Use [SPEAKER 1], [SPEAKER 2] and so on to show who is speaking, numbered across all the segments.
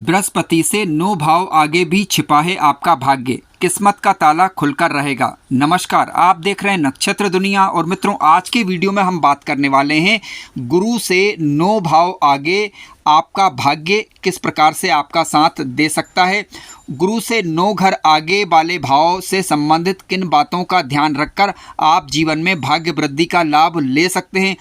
[SPEAKER 1] बृहस्पति से 9 भाव आगे भी छिपा है आपका भाग्य, किस्मत का ताला खुलकर रहेगा। नमस्कार, आप देख रहे हैं नक्षत्र दुनिया। और मित्रों, आज के वीडियो में हम बात करने वाले हैं गुरु से 9 भाव आगे आपका भाग्य किस प्रकार से आपका साथ दे सकता है। गुरु से 9 घर आगे वाले भाव से संबंधित किन बातों का ध्यान रखकर आप जीवन में भाग्य वृद्धि का लाभ ले सकते हैं।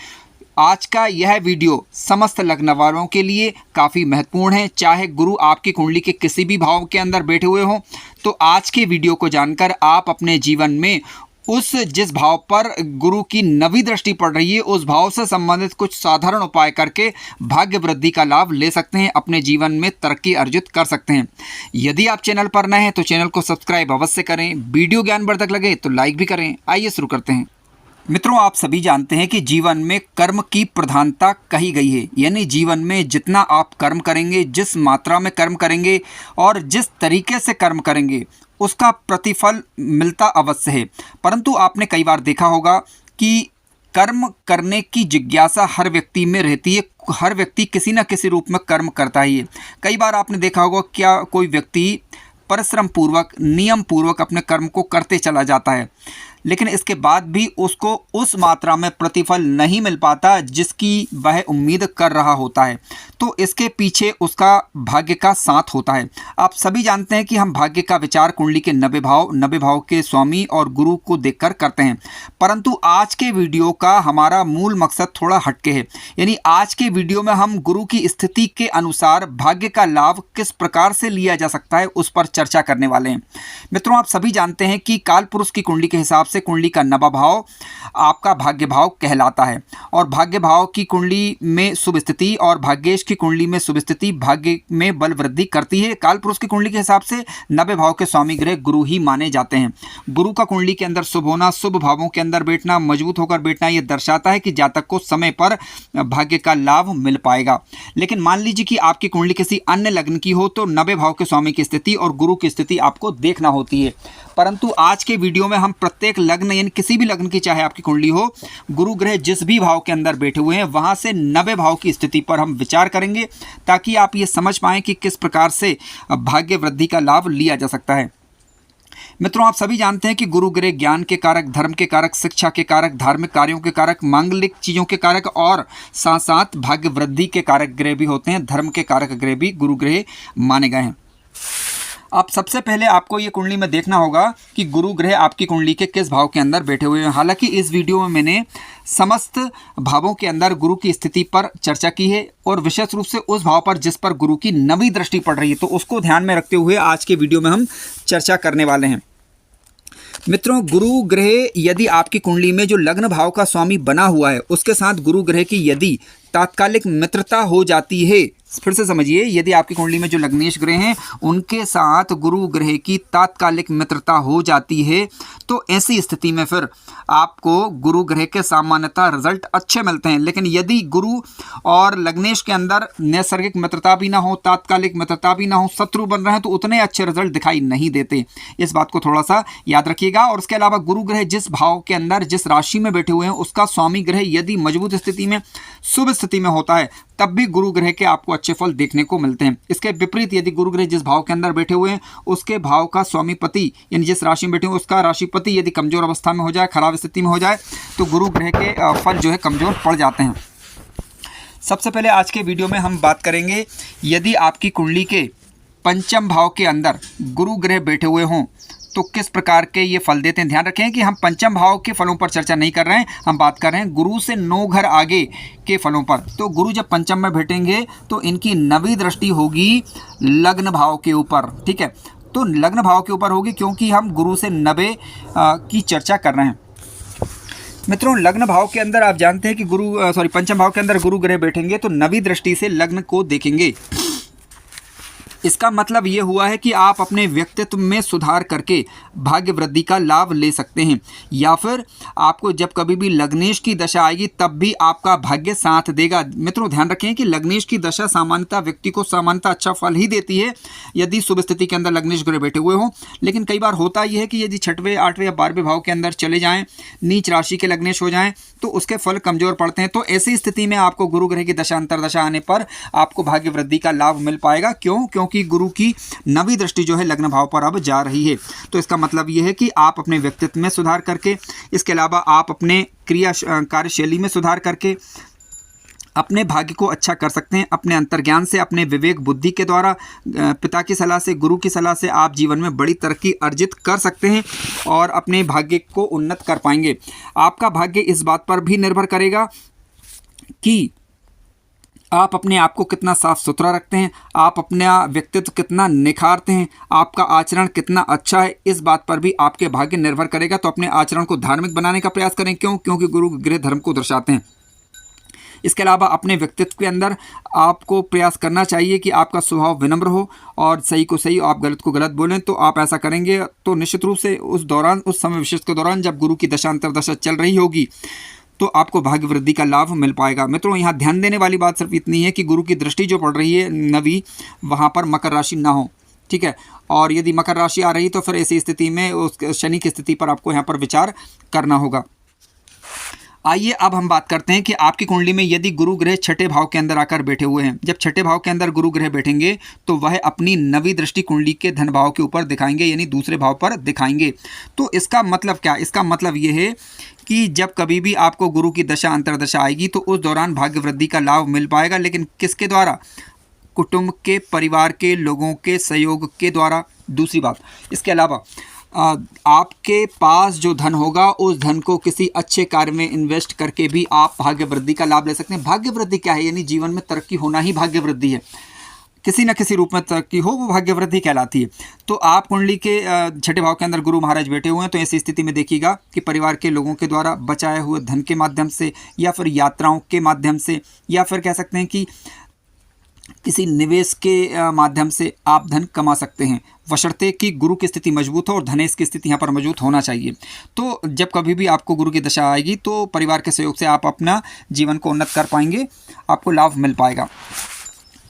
[SPEAKER 1] आज का यह वीडियो समस्त लग्न वालों के लिए काफ़ी महत्वपूर्ण है, चाहे गुरु आपकी कुंडली के किसी भी भाव के अंदर बैठे हुए हों। तो आज के वीडियो को जानकर आप अपने जीवन में जिस भाव पर गुरु की नवी दृष्टि पड़ रही है उस भाव से संबंधित कुछ साधारण उपाय करके भाग्य वृद्धि का लाभ ले सकते हैं, अपने जीवन में तरक्की अर्जित कर सकते हैं। यदि आप चैनल पर नए हैं तो चैनल को सब्सक्राइब अवश्य करें, वीडियो ज्ञानवर्धक लगे तो लाइक भी करें। आइए शुरू करते हैं। मित्रों, आप सभी जानते हैं कि जीवन में कर्म की प्रधानता कही गई है, यानी जीवन में जितना आप कर्म करेंगे, जिस मात्रा में कर्म करेंगे और जिस तरीके से कर्म करेंगे उसका प्रतिफल मिलता अवश्य है। परंतु आपने कई बार देखा होगा कि कर्म करने की जिज्ञासा हर व्यक्ति में रहती है, हर व्यक्ति किसी न किसी रूप में कर्म करता ही है। कई बार आपने देखा होगा क्या कोई व्यक्ति परिश्रम पूर्वक, नियम पूर्वक अपने कर्म को करते चला जाता है, लेकिन इसके बाद भी उसको उस मात्रा में प्रतिफल नहीं मिल पाता जिसकी वह उम्मीद कर रहा होता है। तो इसके पीछे उसका भाग्य का साथ होता है। आप सभी जानते हैं कि हम भाग्य का विचार कुंडली के 90 भाव के स्वामी और गुरु को देखकर करते हैं। परंतु आज के वीडियो का हमारा मूल मकसद थोड़ा हटके है, यानी आज के वीडियो में हम गुरु की स्थिति के अनुसार भाग्य का लाभ किस प्रकार से लिया जा सकता है उस पर चर्चा करने वाले हैं। मित्रों, आप सभी जानते हैं कि काल पुरुष की कुंडली के हिसाब से कुंडली का 9वां भाव आपका भाग्य भाव कहलाता है, और भाग्य भाव की कुंडली में शुभ स्थिति और भाग्येश की कुंडली में शुभ स्थिति भाग्य में बल वृद्धि करती है। काल पुरुष की कुंडली के हिसाब से 90 भाव के स्वामी ग्रह गुरु ही माने जाते हैं। गुरु का कुंडली के अंदर शुभ होना, शुभ भावों के अंदर बैठना, मजबूत होकर बैठना, यह दर्शाता है कि जातक को समय पर भाग्य का लाभ मिल पाएगा। लेकिन मान लीजिए कि आपकी कुंडली किसी अन्य लग्न की हो तो 90 भाव के स्वामी की स्थिति और गुरु की स्थिति आपको देखना होती है। परंतु आज के वीडियो में हम प्रत्येक लग्न, यानी किसी भी लग्न की चाहे आपकी कुंडली हो, गुरु ग्रह जिस भी भाव के अंदर बैठे हुए हैं वहां से 90 भाव की स्थिति पर हम विचार करेंगे, ताकि आप ये समझ पाएं कि किस प्रकार से भाग्य वृद्धि का लाभ लिया जा सकता है। मित्रों, आप सभी जानते हैं कि गुरु ग्रह ज्ञान के कारक, धर्म के कारक, शिक्षा के कारक, धार्मिक कार्यों के कारक, मांगलिक चीज़ों के कारक और साथ साथ भाग्य वृद्धि के कारक ग्रह भी होते हैं। धर्म के कारक ग्रह भी गुरु ग्रह माने गए हैं। अब सबसे पहले आपको ये कुंडली में देखना होगा कि गुरु ग्रह आपकी कुंडली के किस भाव के अंदर बैठे हुए हैं। हालांकि इस वीडियो में मैंने समस्त भावों के अंदर गुरु की स्थिति पर चर्चा की है, और विशेष रूप से उस भाव पर जिस पर गुरु की नवी दृष्टि पड़ रही है, तो उसको ध्यान में रखते हुए आज के वीडियो में हम चर्चा करने वाले हैं। मित्रों, गुरु ग्रह यदि आपकी कुंडली में जो लग्न भाव का स्वामी बना हुआ है उसके साथ गुरु ग्रह की यदि तात्कालिक मित्रता हो जाती है, फिर से समझिए, यदि आपकी कुंडली में जो लग्नेश ग्रह हैं उनके साथ गुरु ग्रह की तात्कालिक मित्रता हो जाती है, तो ऐसी स्थिति में फिर आपको गुरु ग्रह के सामान्यतः रिजल्ट अच्छे मिलते हैं। लेकिन यदि गुरु और लग्नेश के अंदर नैसर्गिक मित्रता भी ना हो, तात्कालिक मित्रता भी ना हो, शत्रु बन रहे हैं, तो उतने अच्छे रिजल्ट दिखाई नहीं देते। इस बात को थोड़ा सा याद रखिएगा। और इसके अलावा गुरु ग्रह जिस भाव के अंदर, जिस राशि में बैठे हुए हैं उसका स्वामी ग्रह यदि मजबूत स्थिति में, शुभ स्थिति में होता है, तब भी गुरु ग्रह के आपको अच्छे फल देखने को मिलते हैं। इसके विपरीत यदि गुरु ग्रह जिस भाव के अंदर बैठे हुए हैं उसके भाव का स्वामी पति, यानी जिस राशि में बैठे हुए उसका राशिपति यदि कमजोर अवस्था में हो जाए, खराब स्थिति में हो जाए, तो गुरु ग्रह के फल जो है कमजोर पड़ जाते हैं। सबसे पहले आज के वीडियो में हम बात करेंगे, यदि आपकी कुंडली के पंचम भाव के अंदर गुरु ग्रह बैठे हुए हों तो किस प्रकार के ये फल देते हैं। ध्यान रखें कि हम पंचम भाव के फलों पर चर्चा नहीं कर रहे हैं, हम बात कर रहे हैं गुरु से 9 घर आगे के फलों पर। तो गुरु जब पंचम में बैठेंगे तो इनकी नवी दृष्टि होगी लग्न भाव के ऊपर, ठीक है। तो लग्न भाव के ऊपर होगी क्योंकि हम गुरु से 90 की चर्चा कर रहे हैं। मित्रों, लग्न भाव के अंदर आप जानते हैं कि पंचम भाव के अंदर गुरु ग्रह बैठेंगे तो नवी दृष्टि से लग्न को देखेंगे। इसका मतलब ये हुआ है कि आप अपने व्यक्तित्व में सुधार करके भाग्य वृद्धि का लाभ ले सकते हैं, या फिर आपको जब कभी भी लग्नेश की दशा आएगी तब भी आपका भाग्य साथ देगा। मित्रों ध्यान रखें कि लग्नेश की दशा सामान्यतः व्यक्ति को सामान्यतः अच्छा फल ही देती है यदि शुभ स्थिति के अंदर लग्नेश ग्रह बैठे हुए हों, लेकिन कई बार होता यह है कि यदि 6वें 8वें या 12वें भाव के अंदर चले जाएं, नीच राशि के लग्नेश हो जाएं, तो उसके फल कमजोर पड़ते हैं। तो ऐसी स्थिति में आपको गुरु ग्रह की दशा अंतरदशा आने पर आपको भाग्य वृद्धि का लाभ मिल पाएगा। क्यों? क्योंकि गुरु की नवी दृष्टि जो है लग्न भाव पर अब जा रही है। तो इसका मतलब ये है कि आप अपने व्यक्तित्व में सुधार करके, इसके अलावा आप अपने कार्यशैली में सुधार करके अपने भाग्य को अच्छा कर सकते हैं। अपने अंतर्ज्ञान से, अपने विवेक बुद्धि के द्वारा, पिता की सलाह से, गुरु की सलाह से आप जीवन में बड़ी तरक्की अर्जित कर सकते हैं और अपने भाग्य को उन्नत कर पाएंगे। आपका भाग्य इस बात पर भी निर्भर करेगा कि आप अपने आप को कितना साफ सुथरा रखते हैं, आप अपना व्यक्तित्व कितना निखारते हैं, आपका आचरण कितना अच्छा है, इस बात पर भी आपके भाग्य निर्भर करेगा। तो अपने आचरण को धार्मिक बनाने का प्रयास करें। क्यों? क्योंकि गुरु गृह धर्म को दर्शाते हैं। इसके अलावा अपने व्यक्तित्व के अंदर आपको प्रयास करना चाहिए कि आपका स्वभाव विनम्र हो और सही को सही, आप गलत को गलत बोलें। तो आप ऐसा करेंगे तो निश्चित रूप से उस समय विशेष के दौरान जब गुरु की दशा अंतरदशा चल रही होगी तो आपको भाग्य वृद्धि का लाभ मिल पाएगा। मित्रों यहाँ ध्यान देने वाली बात सिर्फ इतनी है कि गुरु की दृष्टि जो पड़ रही है नवी, वहाँ पर मकर राशि ना हो, ठीक है। और यदि मकर राशि आ रही तो फिर ऐसी स्थिति में उस शनि की स्थिति पर आपको यहाँ पर विचार करना होगा। आइए अब हम बात करते हैं कि आपकी कुंडली में यदि गुरु ग्रह 6ठे भाव के अंदर आकर बैठे हुए हैं, जब 6ठे भाव के अंदर गुरु ग्रह बैठेंगे तो वह अपनी नवी दृष्टि कुंडली के धन भाव के ऊपर दिखाएंगे, यानी दूसरे भाव पर दिखाएंगे। तो इसका मतलब क्या? इसका मतलब ये है कि जब कभी भी आपको गुरु की दशा अंतरदशा आएगी तो उस दौरान भाग्य वृद्धि का लाभ मिल पाएगा, लेकिन किसके द्वारा? कुटुंब के, परिवार के लोगों के सहयोग के द्वारा। दूसरी बात, इसके अलावा आपके पास जो धन होगा उस धन को किसी अच्छे कार्य में इन्वेस्ट करके भी आप भाग्य वृद्धि का लाभ ले सकते हैं। भाग्य वृद्धि क्या है? यानी जीवन में तरक्की होना ही भाग्य वृद्धि है। किसी न किसी रूप में तरक्की हो, वो भाग्य वृद्धि कहलाती है। तो आप कुंडली के 6ठे भाव के अंदर गुरु महाराज बैठे हुए हैं, तो ऐसी स्थिति में देखिएगा कि परिवार के लोगों के द्वारा बचाए हुए धन के माध्यम से, या फिर यात्राओं के माध्यम से, या फिर कह सकते हैं कि किसी निवेश के माध्यम से आप धन कमा सकते हैं, बशर्ते कि गुरु की स्थिति मजबूत हो और धनेश की स्थिति यहाँ पर मजबूत होना चाहिए। तो जब कभी भी आपको गुरु की दशा आएगी तो परिवार के सहयोग से आप अपना जीवन को उन्नत कर पाएंगे, आपको लाभ मिल पाएगा।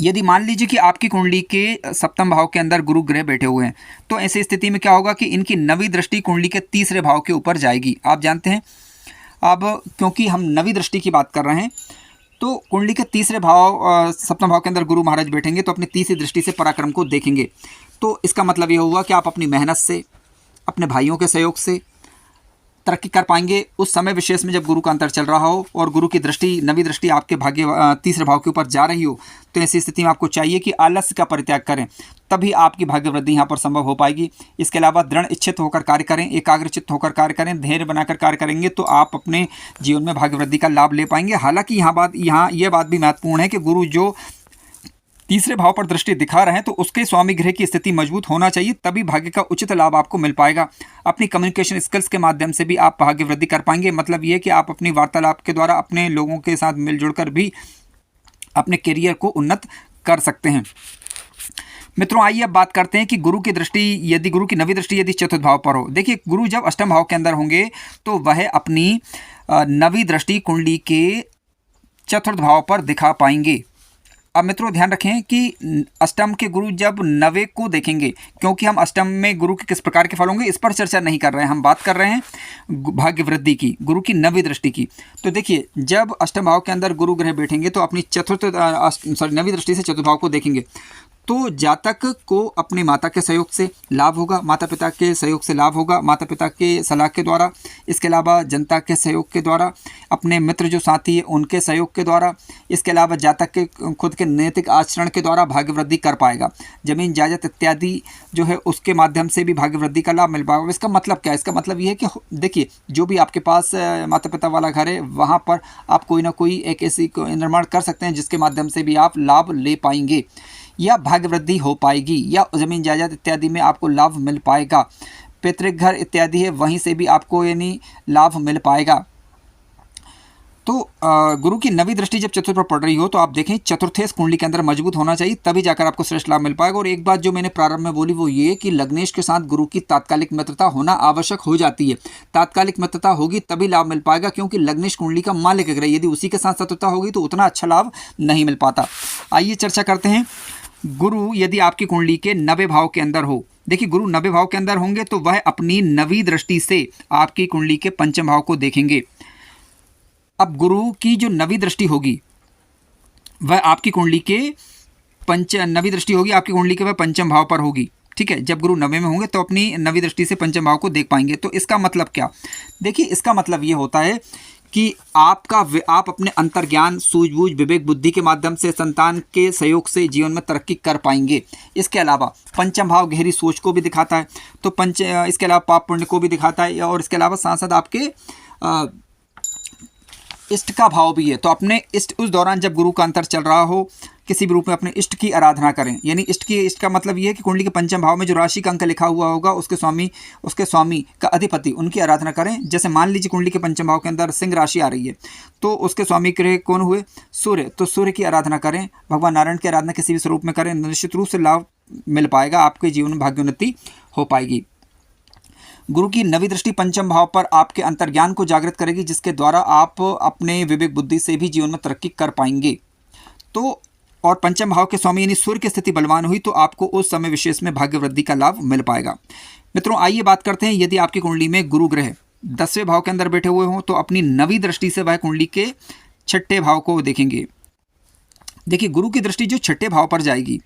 [SPEAKER 1] यदि मान लीजिए कि आपकी कुंडली के 7वें भाव के अंदर गुरु ग्रह बैठे हुए हैं, तो ऐसी स्थिति में क्या होगा कि इनकी नवी दृष्टि कुंडली के 3रे भाव के ऊपर जाएगी। आप जानते हैं, अब क्योंकि हम नवी दृष्टि की बात कर रहे हैं तो कुंडली के 3रे भाव 7वें भाव के अंदर गुरु महाराज बैठेंगे तो अपनी 3री दृष्टि से पराक्रम को देखेंगे। तो इसका मतलब ये हुआ कि आप अपनी मेहनत से, अपने भाइयों के सहयोग से तरक्की कर पाएंगे उस समय विशेष में जब गुरु का अंतर चल रहा हो और गुरु की दृष्टि, नवी दृष्टि आपके भाग्य 3रे भाव के ऊपर जा रही हो। तो ऐसी स्थिति में आपको चाहिए कि आलस्य का परित्याग करें, तभी आपकी भाग्य वृद्धि यहाँ पर संभव हो पाएगी। इसके अलावा दृढ़ इच्छित होकर कार्य करें, एकाग्रचित्त होकर कार्य करें, धैर्य बनाकर कार्य करेंगे तो आप अपने जीवन में भाग्य वृद्धि का लाभ ले पाएंगे। हालांकि यहाँ ये बात भी महत्वपूर्ण है कि गुरु जो 3रे भाव पर दृष्टि दिखा रहे हैं तो उसके स्वामी ग्रह की स्थिति मजबूत होना चाहिए, तभी भाग्य का उचित लाभ आपको मिल पाएगा। अपनी कम्युनिकेशन स्किल्स के माध्यम से भी आप भाग्य वृद्धि कर पाएंगे। मतलब ये कि आप अपनी वार्तालाप के द्वारा अपने लोगों के साथ मिलजुल कर भी अपने करियर को उन्नत कर सकते हैं। मित्रों आइए अब बात करते हैं कि गुरु की दृष्टि, यदि गुरु की नवी दृष्टि यदि 4th भाव पर हो। देखिए, गुरु जब 8वें भाव के अंदर होंगे तो वह अपनी नवी दृष्टि कुंडली के 4th भाव पर दिखा पाएंगे। अब मित्रों ध्यान रखें कि अष्टम के गुरु जब 9वें को देखेंगे, क्योंकि हम अष्टम में गुरु के किस प्रकार के फल होंगे इस पर चर्चा नहीं कर रहे हैं, हम बात कर रहे हैं भाग्य वृद्धि की, गुरु की नवी दृष्टि की। तो देखिए, जब अष्टम भाव के अंदर गुरु ग्रह बैठेंगे तो अपनी नवी दृष्टि से 4th भाव को देखेंगे तो जातक को अपने माता के सहयोग से लाभ होगा, माता पिता के सहयोग से लाभ होगा, माता पिता के सलाह के द्वारा, इसके अलावा जनता के सहयोग के द्वारा, अपने मित्र जो साथी है उनके सहयोग के द्वारा, इसके अलावा जातक के खुद के नैतिक आचरण के द्वारा भाग्य वृद्धि कर पाएगा। जमीन जायदाद इत्यादि जो है उसके माध्यम से भी भाग्य वृद्धि का लाभ मिल पाएगा। इसका मतलब क्या है? इसका मतलब ये है कि देखिए, जो भी आपके पास माता पिता वाला घर है वहाँ पर आप कोई ना कोई एक ऐसी निर्माण कर सकते हैं जिसके माध्यम से भी आप लाभ ले पाएंगे या भाग्य वृद्धि हो पाएगी, या ज़मीन जायदाद इत्यादि में आपको लाभ मिल पाएगा। पैतृक घर इत्यादि है वहीं से भी आपको यानी लाभ मिल पाएगा। तो गुरु की नवी दृष्टि जब चतुर्थ पर पड़ रही हो तो आप देखें चतुर्थेश कुंडली के अंदर मजबूत होना चाहिए, तभी जाकर आपको श्रेष्ठ लाभ मिल पाएगा। और एक बात जो मैंने प्रारंभ में बोली वो ये कि लग्नेश के साथ गुरु की तात्कालिक मित्रता होना आवश्यक हो जाती है। तात्कालिक मित्रता होगी तभी लाभ मिल पाएगा, क्योंकि लग्नेश कुंडली का मालिक ग्रह, यदि उसी के साथ शत्रुता होगी तो उतना अच्छा लाभ नहीं मिल पाता। आइए चर्चा करते हैं। गुरु यदि आपकी कुंडली के 90 भाव के अंदर हो, देखिए गुरु 90 भाव के अंदर होंगे तो वह अपनी नवी दृष्टि से आपकी कुंडली के पंचम भाव को देखेंगे। अब गुरु की जो नवी दृष्टि होगी वह आपकी कुंडली के नवी दृष्टि होगी आपकी कुंडली के वह पंचम भाव पर होगी। ठीक है, जब गुरु 90 में होंगे तो अपनी नवी दृष्टि से पंचम भाव को देख पाएंगे। तो इसका मतलब क्या, देखिए इसका मतलब ये होता है कि आप अपने अंतर्ज्ञान, सूझबूझ, विवेक बुद्धि के माध्यम से, संतान के सहयोग से जीवन में तरक्की कर पाएंगे। इसके अलावा पंचम भाव गहरी सोच को भी दिखाता है, तो इसके अलावा पाप पुण्य को भी दिखाता है, और इसके अलावा साथ साथ आपके इष्ट का भाव भी है। तो अपने इष्ट, उस दौरान जब गुरु का अंतर चल रहा हो किसी भी रूप में अपने इष्ट की आराधना करें। यानी इष्ट का मतलब ये है कि कुंडली के पंचम भाव में जो राशि का अंक लिखा हुआ होगा उसके स्वामी का अधिपति, उनकी आराधना करें। जैसे मान लीजिए कुंडली के पंचम भाव के अंदर सिंह राशि आ रही है तो उसके स्वामी ग्रह कौन हुए, सूर्य, तो सूर्य की आराधना करें, भगवान नारायण की आराधना किसी भी स्वरूप में करें, निश्चित रूप से लाभ मिल पाएगा, आपके जीवन में भाग्योन्नति हो पाएगी। गुरु की नवी दृष्टि पंचम भाव पर आपके अंतर्ज्ञान को जागृत करेगी, जिसके द्वारा आप अपने विवेक बुद्धि से भी जीवन में तरक्की कर पाएंगे। तो और पंचम भाव के स्वामी यानी सूर्य की स्थिति बलवान हुई तो आपको उस समय विशेष में भाग्य वृद्धि का लाभ मिल पाएगा। मित्रों आइए बात करते हैं, यदि आपकी कुंडली में गुरु ग्रह 10वें भाव के अंदर बैठे हुए हों तो अपनी नवी दृष्टि से वह कुंडली के 6ठे भाव को देखेंगे। देखिए गुरु की दृष्टि जो 6ठे भाव पर जाएगी,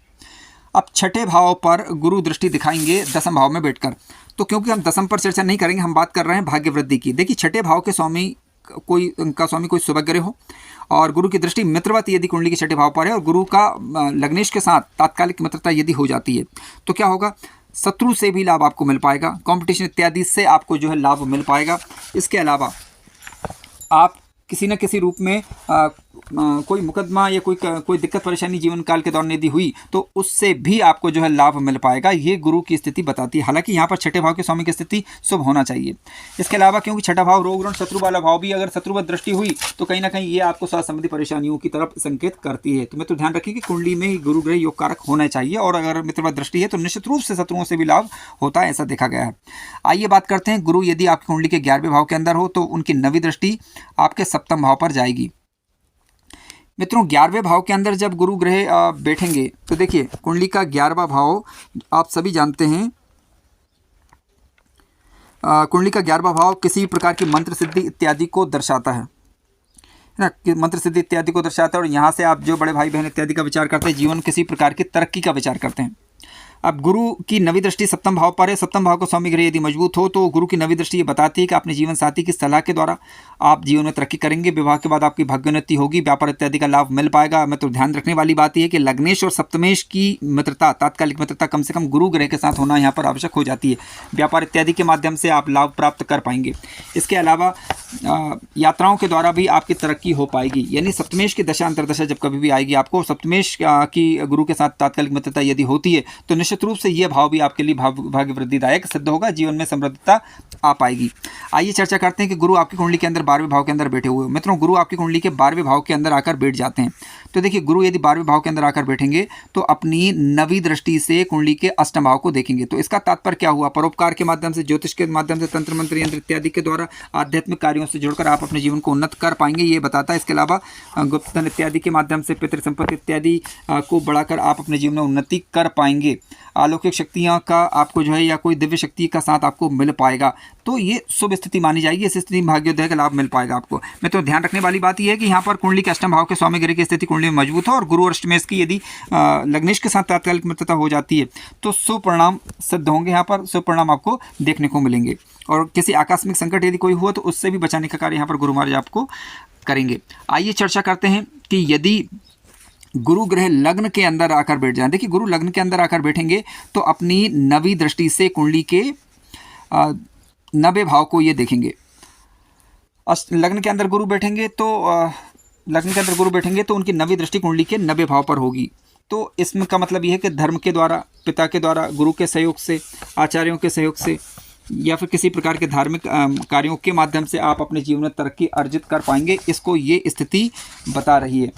[SPEAKER 1] अब 6ठे भाव पर गुरु दृष्टि दिखाएंगे 10वें भाव में बैठकर। तो क्योंकि हम 10वें पर चर्चा नहीं करेंगे, हम बात कर रहे हैं भाग्य वृद्धि की। देखिए 6ठे भाव के स्वामी कोई शुभ ग्रह हो और गुरु की दृष्टि मित्रवत यदि कुंडली के 6ठे भाव पर है और गुरु का लग्नेश के साथ तात्कालिक मित्रता यदि हो जाती है तो क्या होगा, शत्रु से भी लाभ आपको मिल पाएगा, कंपटीशन इत्यादि से आपको जो है लाभ मिल पाएगा। इसके अलावा आप किसी न किसी रूप में कोई मुकदमा या कोई दिक्कत परेशानी जीवन काल के दौरान यदि हुई तो उससे भी आपको जो है लाभ मिल पाएगा। ये गुरु की स्थिति बताती है। हालांकि यहाँ पर 6ठे भाव के स्वामी की स्थिति शुभ होना चाहिए। इसके अलावा क्योंकि 6ठा भाव रोग ऋण शत्रु वाला भाव भी, अगर शत्रुवत दृष्टि हुई तो कहीं ना कहीं ये आपको स्वास्थ्य संबंधी परेशानियों की तरफ संकेत करती है। तो मित्र ध्यान रखिए कि कुंडली में ही गुरु ग्रह योग कारक होना चाहिए, और अगर मित्रवत दृष्टि है तो निश्चित रूप से शत्रुओं से भी लाभ होता है, ऐसा देखा गया है। आइए बात करते हैं, गुरु यदि आपकी कुंडली के 11वें भाव के अंदर हो तो उनकी नवी दृष्टि आपके 7वें भाव पर जाएगी। मित्रों 11वें भाव के अंदर जब गुरु ग्रह बैठेंगे तो देखिए कुंडली का 11वां भाव आप सभी जानते हैं, कुंडली का 11वां भाव किसी प्रकार की मंत्र सिद्धि इत्यादि को दर्शाता है ना, कि मंत्र सिद्धि इत्यादि को दर्शाता है। और यहाँ से आप जो बड़े भाई बहन इत्यादि का विचार करते हैं, जीवन किसी प्रकार की तरक्की का विचार करते हैं। अब गुरु की नवी दृष्टि 7वें भाव पर है, 7वें भाव का स्वामी ग्रह यदि मजबूत हो तो गुरु की नवी दृष्टि ये बताती है कि अपने जीवन साथी की सलाह के द्वारा आप जीवन में तरक्की करेंगे, विवाह के बाद आपकी भाग्योन्नति होगी, व्यापार इत्यादि का लाभ मिल पाएगा। मैं तो ध्यान रखने वाली बात यह है कि लग्नेश और सप्तमेश की मित्रता, तात्कालिक मित्रता कम से कम गुरु ग्रह के साथ होना यहाँ पर आवश्यक हो जाती है। व्यापार इत्यादि के माध्यम से आप लाभ प्राप्त कर पाएंगे। इसके अलावा यात्राओं के द्वारा भी आपकी तरक्की हो पाएगी। यानी सप्तमेश की दशा अंतरदशा जब कभी भी आएगी आपको, सप्तमेश की गुरु के साथ तात्कालिक मित्रता यदि होती है तो निश्चित रूप से यह भाव भी आपके लिए भाग्य वृद्धिदायक सिद्ध होगा, जीवन में समृद्धता आ पाएगी। आइए चर्चा करते हैं कि गुरु आपकी कुंडली के अंदर 12वें भाव के अंदर बैठे हुए। मित्रों गुरु आपकी कुंडली के 12वें भाव के अंदर आकर बैठ जाते हैं तो देखिए गुरु यदि 12वें भाव के अंदर आकर बैठेंगे तो अपनी नवी दृष्टि से कुंडली के 8वें भाव को देखेंगे। तो इसका तात्पर्य क्या हुआ, परोपकार के माध्यम से, ज्योतिष के माध्यम से, तंत्र मंत्र यंत्र इत्यादि के द्वारा आध्यात्मिक कार्यों से जुड़कर आप अपने जीवन को उन्नत कर पाएंगे, ये बताता है। इसके अलावा गुप्तधन इत्यादि के माध्यम से पितृ संपत्ति इत्यादि को बढ़ाकर आप अपने जीवन में उन्नति कर पाएंगे। अलौकिक शक्तियाँ का आपको जो है या कोई दिव्य शक्ति का साथ आपको मिल पाएगा, तो ये शुभ स्थिति मानी जाएगी। इस स्थिति में भाग्योदय का लाभ मिल पाएगा आपको। मैं तो ध्यान रखने वाली बात यह है कि यहाँ पर कुंडली के 8वें भाव के स्वामी ग्रह की स्थिति कुंडली में मजबूत हो और गुरु और अष्टमेश की यदि लग्नेश के साथ तात्कालिक मित्रता हो जाती है तो शुभ परिणाम सिद्ध होंगे। यहाँ पर शुभ परिणाम आपको देखने को मिलेंगे, और किसी आकस्मिक संकट यदि कोई हुआ तो उससे भी बचाने का कार्य यहाँ पर गुरु महाराज आपको करेंगे। आइए चर्चा करते हैं कि यदि गुरु ग्रह लग्न के अंदर आकर बैठ जाएं। देखिए गुरु लग्न के अंदर आकर बैठेंगे तो अपनी नवी दृष्टि से कुंडली के 90वें भाव को ये देखेंगे। लग्न के अंदर गुरु बैठेंगे तो उनकी नवी दृष्टि कुंडली के 90वें भाव पर होगी। तो इसमें का मतलब यह है कि धर्म के द्वारा, पिता के द्वारा, गुरु के सहयोग से, आचार्यों के सहयोग से या फिर किसी प्रकार के धार्मिक कार्यों के माध्यम से आप अपने जीवन में तरक्की अर्जित कर पाएंगे, इसको ये स्थिति बता रही है।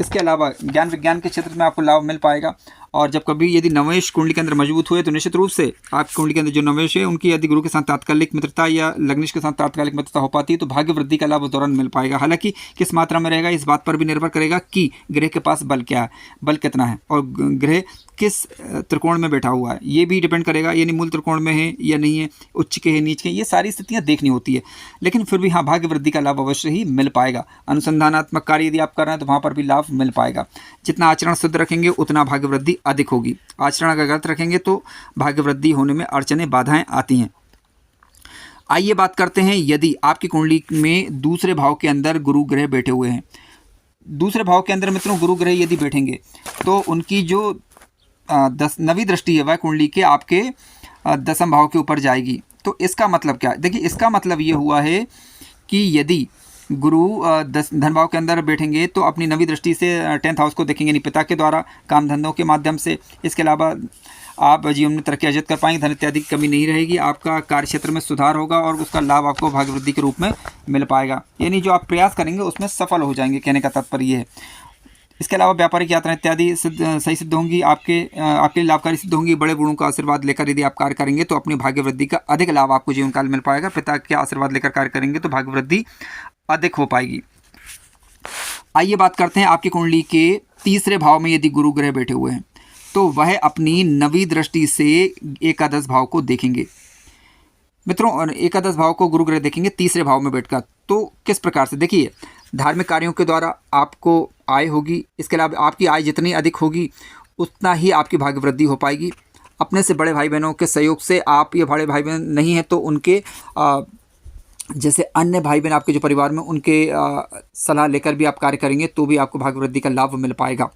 [SPEAKER 1] इसके अलावा ज्ञान विज्ञान के क्षेत्र में आपको लाभ मिल पाएगा। और जब कभी यदि नवेश कुंडली के अंदर मजबूत हुए तो निश्चित रूप से आपकी कुंडली के अंदर जो नवेश है उनकी यदि गुरु के साथ तात्कालिक मित्रता या लग्नेश के साथ तात्कालिक मित्रता हो पाती है तो भाग्य वृद्धि का लाभ उस दौरान मिल पाएगा। हालांकि किस मात्रा में रहेगा इस बात पर भी निर्भर करेगा कि ग्रह के पास बल क्या है, बल कितना है और ग्रह किस त्रिकोण में बैठा हुआ है, ये भी डिपेंड करेगा, यानी मूल त्रिकोण में है या नहीं है, उच्च के है नीच के, ये सारी स्थितियाँ देखनी होती है। लेकिन फिर भी हाँ, भाग्य वृद्धि का लाभ अवश्य ही मिल पाएगा। अनुसंधानात्मक कार्य यदि आप कर रहे हैं तो वहाँ पर भी लाभ मिल पाएगा। जितना आचरण शुद्ध रखेंगे उतना भाग्य वृद्धि अधिक होगी। आचरण अगर गलत रखेंगे तो भाग्य वृद्धि होने में अड़चनें बाधाएं आती हैं। आइए बात करते हैं, यदि आपकी कुंडली में दूसरे भाव के अंदर गुरु ग्रह बैठे हुए हैं, दूसरे भाव के अंदर मित्रों गुरु ग्रह यदि बैठेंगे तो उनकी जो 9वीं दृष्टि है वह कुंडली के आपके 10वें भाव के ऊपर जाएगी। तो इसका मतलब क्या है? देखिए, इसका मतलब ये हुआ है कि यदि गुरु धन भाव के अंदर बैठेंगे तो अपनी 9वीं दृष्टि से 10th हाउस को देखेंगे, यानी पिता के द्वारा काम धंधों के माध्यम से। इसके अलावा आप जीवन में तरक्की अर्जित कर पाएंगे, धन इत्यादि की कमी नहीं रहेगी, आपका कार्य क्षेत्र में सुधार होगा और उसका लाभ आपको भाग्य वृद्धि के रूप में मिल पाएगा। यानी जो आप प्रयास करेंगे उसमें सफल हो जाएंगे, कहने का तात्पर्य ये है। इसके अलावा व्यापारिक यात्रा इत्यादि सही सिद्ध होंगी, आपके लिए लाभकारी सिद्ध होंगी। बड़े बूढ़ों का आशीर्वाद लेकर यदि आप कार्य करेंगे तो अपनी भाग्य वृद्धि का अधिक लाभ आपको जीवन काल मिल पाएगा। पिता के आशीर्वाद लेकर कार्य करेंगे तो भाग्य वृद्धि अधिक हो पाएगी। आइए बात करते हैं, आपकी कुंडली के तीसरे भाव में यदि गुरु ग्रह बैठे हुए हैं तो वह अपनी 9वीं दृष्टि से एकादश भाव को देखेंगे। मित्रों, एकादश भाव को गुरु ग्रह देखेंगे तीसरे भाव में बैठकर। तो किस प्रकार से? देखिए, धार्मिक कार्यों के द्वारा आपको आय होगी। इसके अलावा आपकी आय जितनी अधिक होगी उतना ही आपकी भाग्य वृद्धि हो पाएगी। अपने से बड़े भाई बहनों के सहयोग से, आप ये बड़े भाई बहन नहीं हैं तो उनके जैसे अन्य भाई बहन आपके जो परिवार में, उनके सलाह लेकर भी आप कार्य करेंगे तो भी आपको भाग्य वृद्धि का लाभ मिल पाएगा।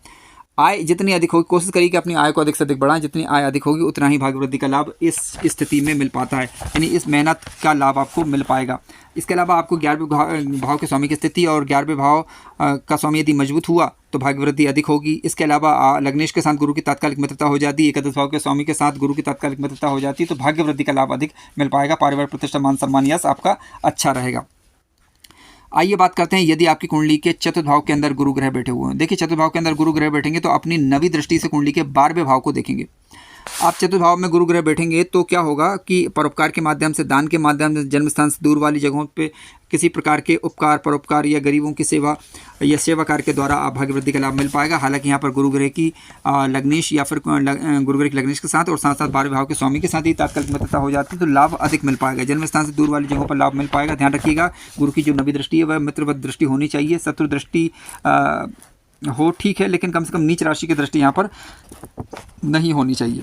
[SPEAKER 1] आय जितनी अधिक होगी, कोशिश करिए कि अपनी आय को अधिक से अधिक बढ़ाएं। जितनी आय अधिक होगी उतना ही भाग्य वृद्धि का लाभ इस स्थिति में मिल पाता है, यानी इस मेहनत का लाभ आपको मिल पाएगा। इसके अलावा आपको 11वें भाव के स्वामी की स्थिति और 11वें भाव का स्वामी यदि मजबूत हुआ तो भाग्य वृद्धि अधिक होगी। इसके अलावा लग्नेश के साथ गुरु की तात्कालिक मित्रता हो जाती है, एकादश भाव के स्वामी के साथ गुरु की तात्कालिक मित्रता हो जाती है तो भाग्य वृद्धि का लाभ अधिक मिल पाएगा। पारिवारिक प्रतिष्ठा, मान सम्मान, यश आपका अच्छा रहेगा। आइए बात करते हैं, यदि आपकी कुंडली के चतुर्थ भाव के अंदर गुरु ग्रह बैठे हुए हैं। देखिए, चतुर्थ भाव के अंदर गुरु ग्रह बैठेंगे तो अपनी 9वीं दृष्टि से कुंडली के 12वें भाव को देखेंगे। आप चतुर्थ भाव में गुरु ग्रह बैठेंगे तो क्या होगा कि परोपकार के माध्यम से, दान के माध्यम से, जन्म स्थान से दूर वाली जगहों पे किसी प्रकार के उपकार, परोपकार या गरीबों की सेवा या सेवा कार्य के द्वारा आप भाग्य वृद्धि का लाभ मिल पाएगा। हालांकि यहाँ पर गुरु ग्रह की लग्नेश या फिर गुरु ग्रह की लग्नेश के साथ और साथ साथ 12वें भाव के स्वामी के साथ ही तात्कालिक मित्रता हो जाती है तो लाभ अधिक मिल पाएगा। जन्म स्थान से दूर वाली जगहों पर लाभ मिल पाएगा। ध्यान रखिएगा, गुरु की जो 9वीं दृष्टि है वह मित्रवत दृष्टि होनी चाहिए। शत्रु दृष्टि हो ठीक है, लेकिन कम से कम नीच राशि की दृष्टि यहाँ पर नहीं होनी चाहिए।